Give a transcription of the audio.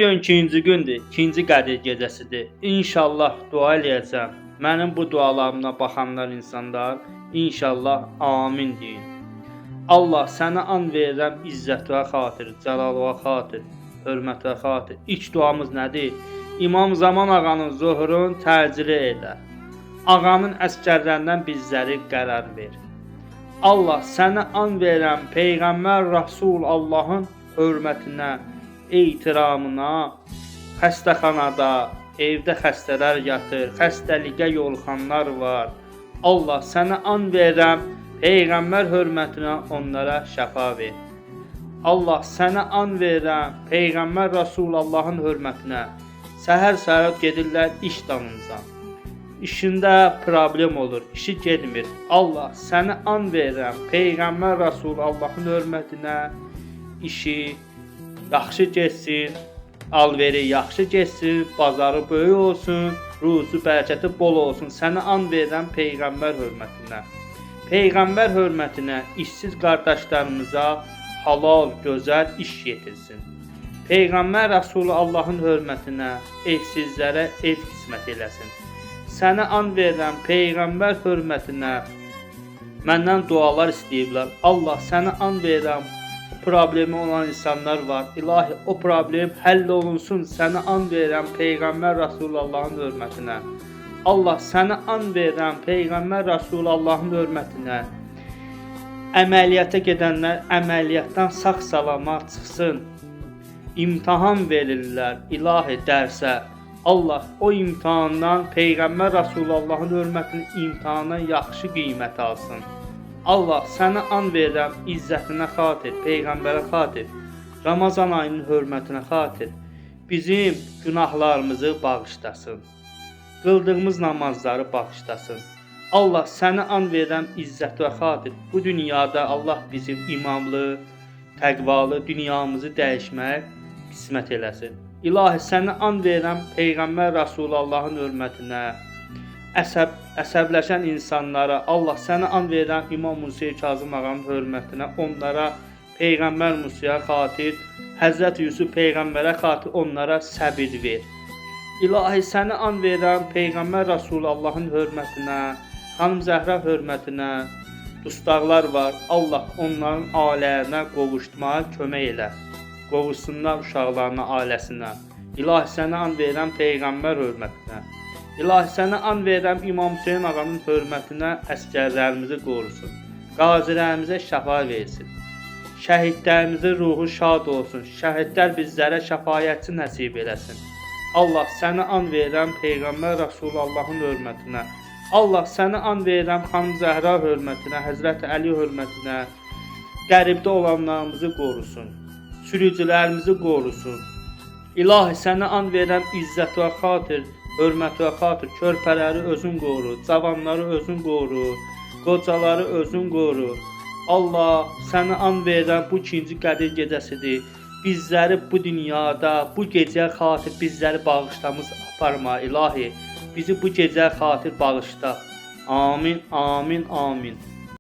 Gün ikinci gündür, ikinci Qədir gecəsidir. İnşallah dua eləyəcəm. Mənim bu dualarımla baxanlar insanlar inşallah amin deyin. Allah sənə an verirəm izzətinə xatir, cəlalına xatir, hörmətinə xatir. İlk duamız nədir? İmam Zaman ağanın zuhurun təcili elə. Ağanın əskərlərindən bizləri qərar ver. Allah sənə an verirəm Peyğəmbər Rasul Allahın hörmətinə, ehtiramına, xəstəxanada, evdə xəstələr yatır, xəstəliyə yoluxanlar var. Allah sənə an verirəm Peyğəmbər hörmətinə onlara şəfa ver. Allah sənə an verirəm Peyğəmbər Rasulullahın hörmətinə. Səhər gedirlər iş dalınca. İşində problem olur, işi getmir. Allah sənə an verirəm Peyğəmbər Rasulullahın hörmətinə işi yaxşı getsin, alveri yaxşı getsin, bazarı böyük olsun, ruzu bərəkəti bol olsun. Sənə an verirəm Peyğəmbər hörmətinə. Peyğəmbər hörmətinə işsiz qardaşlarımıza halal, gözəl iş yetirsin. Peyğəmbər Rasulullahın hörmətinə evsizlərə ev qismət eləsin. Sənə an verirəm Peyğəmbər hörmətinə məndən dualar istəyiblər. Allah sənə an verirəm problemi olan insanlar var. İlahi o problem həll olunsun. Sənə an verirəm Peyğəmbər Rasulullahın hörmətinə. Allah sənə an verirəm Peyğəmbər Rasulullahın hörmətinə. Əməliyyata gedənlər əməliyyatdan sağ-salamat çıxsın. İmtahan verirlər ilahi dərsə. Allah o imtahandan Peyğəmbər Rasulullahın hörmətini imtahandan yaxşı qiymət alsın. Allah sənə an verirəm izzətinə xatir, Peyğəmbərə xatir, Ramazan ayının hörmətinə xatir bizim günahlarımızı bağışlasın. Qıldığımız namazları bağışlasın. Allah sənə an verirəm izzətinə xatir. Bu dünyada Allah bizim imamlı, təqvalı dünyamızı dəyişmək qismət eləsin. İlahi sənə an verirəm Peyğəmbər Rasulullahın hörmətinə. Əsəbləşən insanlara Allah sənə an verirəm İmam Musa Kazım ağanın hörmətinə, onlara Peyğəmbər Musaya xatir, Həzrət Yusuf Peyğəmbərə xatir onlara səbir ver. İlahi sənə an verirəm Peyğəmbər Rasulullahın hörmətinə, Xanım Zəhra hörmətinə, dustaqlar var. Allah onların ailələrinə qovuşmağa kömək elə. Qovuşsunlar uşaqlarına, ailəsinə. İlahi sənə an verirəm Peyğəmbər hörmətinə. İlahi sənə an verirəm İmam Hüseyin ağanın hörmətinə əskərlərimizi qorusun. Qazilərimizə şəfa versin. Şəhidlərimizin ruhu şad olsun. Şəhidlər bizlərə şəfayətçi nəsib eləsin. Allah sənə an verirəm Peyğəmbər Rasulullahın hörmətinə. Allah sənə an verirəm Xanım Zəhra hörmətinə, Həzrət Əli hörmətinə. Qəribdə olanlarımızı qorusun. Sürücülərimizi qorusun. İlahi sənə an verirəm izzətinə xatir, hörmətinə xatir, körpələri özün qoru, cavanları özün qoru, qocaları özün qoru. Allah sənə an verirəm bu ikinci Qədir gecəsidir. Bizləri bu dünyada, bu gecəyə xatir bizləri bağışlamız aparma ilahi. Bizi bu gecəyə xatir bağışla. Amin, amin, amin.